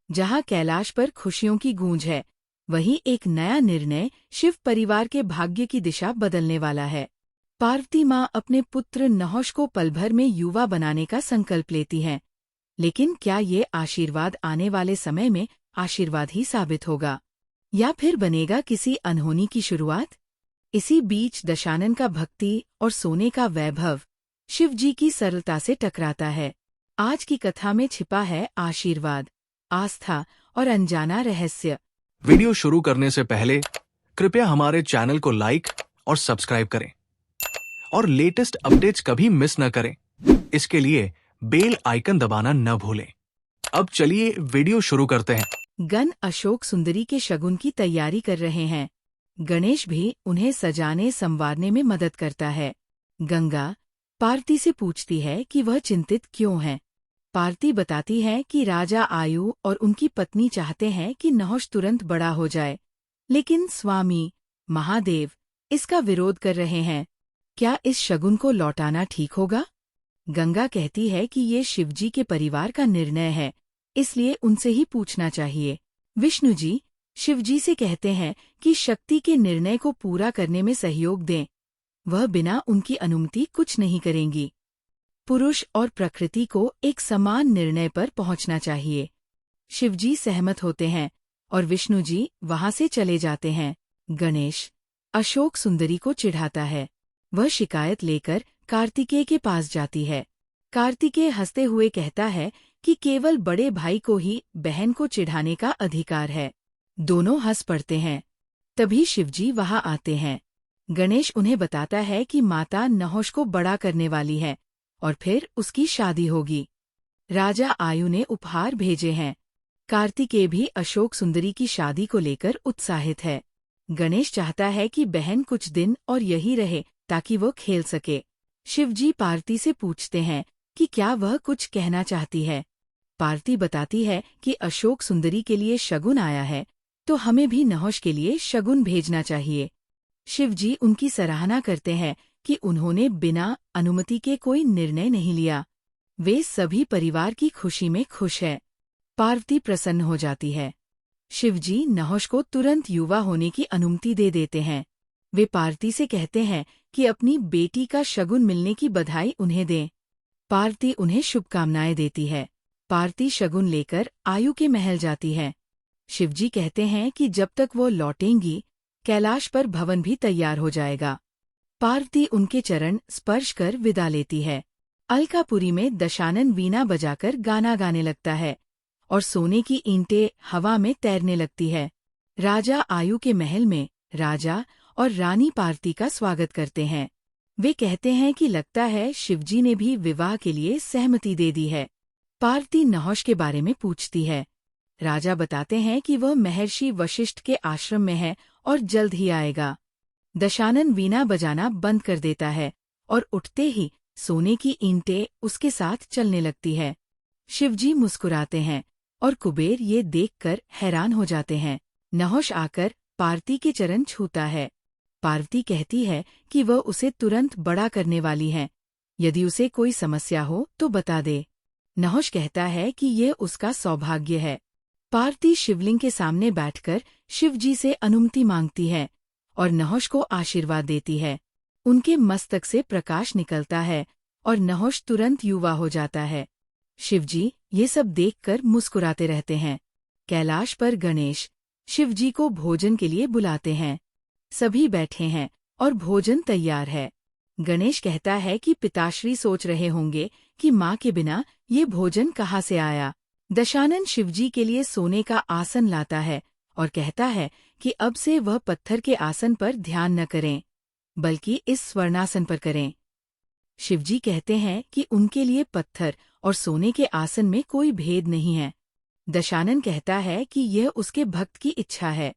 जहाँ कैलाश पर खुशियों की गूंज है, वहीं एक नया निर्णय शिव परिवार के भाग्य की दिशा बदलने वाला है। पार्वती माँ अपने पुत्र नहुष को पल भर में युवा बनाने का संकल्प लेती हैं। लेकिन क्या ये आशीर्वाद आने वाले समय में आशीर्वाद ही साबित होगा, या फिर बनेगा किसी अनहोनी की शुरुआत? इसी बीच दशानन का भक्ति और सोने का वैभव शिव जी की सरलता से टकराता है। आज की कथा में छिपा है आशीर्वाद, आस्था और अनजाना रहस्य। वीडियो शुरू करने से पहले कृपया हमारे चैनल को लाइक और सब्सक्राइब करें और लेटेस्ट अपडेट्स कभी मिस न करें। इसके लिए बेल आइकन दबाना न भूलें। अब चलिए वीडियो शुरू करते हैं। गण अशोक सुंदरी के शगुन की तैयारी कर रहे हैं। गणेश भी उन्हें सजाने संवारने में मदद करता है। गंगा पार्वती से पूछती है कि वह चिंतित क्यों है। पार्वती बताती है कि राजा आयु और उनकी पत्नी चाहते हैं कि नहुष तुरंत बड़ा हो जाए, लेकिन स्वामी महादेव इसका विरोध कर रहे हैं। क्या इस शगुन को लौटाना ठीक होगा? गंगा कहती है कि ये शिवजी के परिवार का निर्णय है, इसलिए उनसे ही पूछना चाहिए। विष्णु जी शिवजी से कहते हैं कि शक्ति के निर्णय को पूरा करने में सहयोग दें। वह बिना उनकी अनुमति कुछ नहीं करेंगी। पुरुष और प्रकृति को एक समान निर्णय पर पहुंचना चाहिए। शिवजी सहमत होते हैं और विष्णु जी वहां से चले जाते हैं। गणेश अशोक सुंदरी को चिढ़ाता है। वह शिकायत लेकर कार्तिकेय के पास जाती है। कार्तिकेय हंसते हुए कहता है कि केवल बड़े भाई को ही बहन को चिढ़ाने का अधिकार है। दोनों हंस पड़ते हैं। तभी शिवजी वहां आते हैं। गणेश उन्हें बताता है कि माता नहुष को बड़ा करने वाली है और फिर उसकी शादी होगी। राजा आयु ने उपहार भेजे हैं। कार्तिकेय भी अशोक सुंदरी की शादी को लेकर उत्साहित है। गणेश चाहता है कि बहन कुछ दिन और यही रहे ताकि वो खेल सके। शिवजी पार्वती से पूछते हैं कि क्या वह कुछ कहना चाहती है। पार्वती बताती है कि अशोक सुंदरी के लिए शगुन आया है, तो हमें भी नहुष के लिए शगुन भेजना चाहिए। शिवजी उनकी सराहना करते हैं कि उन्होंने बिना अनुमति के कोई निर्णय नहीं लिया। वे सभी परिवार की खुशी में खुश है। पार्वती प्रसन्न हो जाती है। शिवजी नहुष को तुरंत युवा होने की अनुमति दे देते हैं। वे पार्वती से कहते हैं कि अपनी बेटी का शगुन मिलने की बधाई उन्हें दें। पार्वती उन्हें शुभकामनाएं देती है। पार्वती शगुन लेकर आयु के महल जाती है। शिवजी कहते हैं कि जब तक वो लौटेंगी, कैलाश पर भवन भी तैयार हो जाएगा। पार्वती उनके चरण स्पर्श कर विदा लेती है। अलकापुरी में दशानन वीणा बजाकर गाना गाने लगता है और सोने की ईंटें हवा में तैरने लगती है। राजा आयु के महल में राजा और रानी पार्वती का स्वागत करते हैं। वे कहते हैं कि लगता है शिवजी ने भी विवाह के लिए सहमति दे दी है। पार्वती नहुष के बारे में पूछती है। राजा बताते हैं कि वह महर्षि वशिष्ठ के आश्रम में है और जल्द ही आएगा। दशानन वीणा बजाना बंद कर देता है और उठते ही सोने की ईंटें उसके साथ चलने लगती है। शिवजी मुस्कुराते हैं और कुबेर ये देखकर हैरान हो जाते हैं। नहुष आकर पार्वती के चरण छूता है। पार्वती कहती है कि वह उसे तुरंत बड़ा करने वाली है। यदि उसे कोई समस्या हो तो बता दे। नहुष कहता है कि ये उसका सौभाग्य है। पार्वती शिवलिंग के सामने बैठकर शिवजी से अनुमति मांगती है और नहुष को आशीर्वाद देती है। उनके मस्तक से प्रकाश निकलता है और नहुष तुरंत युवा हो जाता है। शिवजी ये सब देखकर मुस्कुराते रहते हैं। कैलाश पर गणेश शिवजी को भोजन के लिए बुलाते हैं। सभी बैठे हैं और भोजन तैयार है। गणेश कहता है कि पिताश्री सोच रहे होंगे कि माँ के बिना ये भोजन कहाँ से आया। दशानन शिवजी के लिए सोने का आसन लाता है और कहता है कि अब से वह पत्थर के आसन पर ध्यान न करें, बल्कि इस स्वर्णासन पर करें। शिवजी कहते हैं कि उनके लिए पत्थर और सोने के आसन में कोई भेद नहीं है। दशानन कहता है कि यह उसके भक्त की इच्छा है।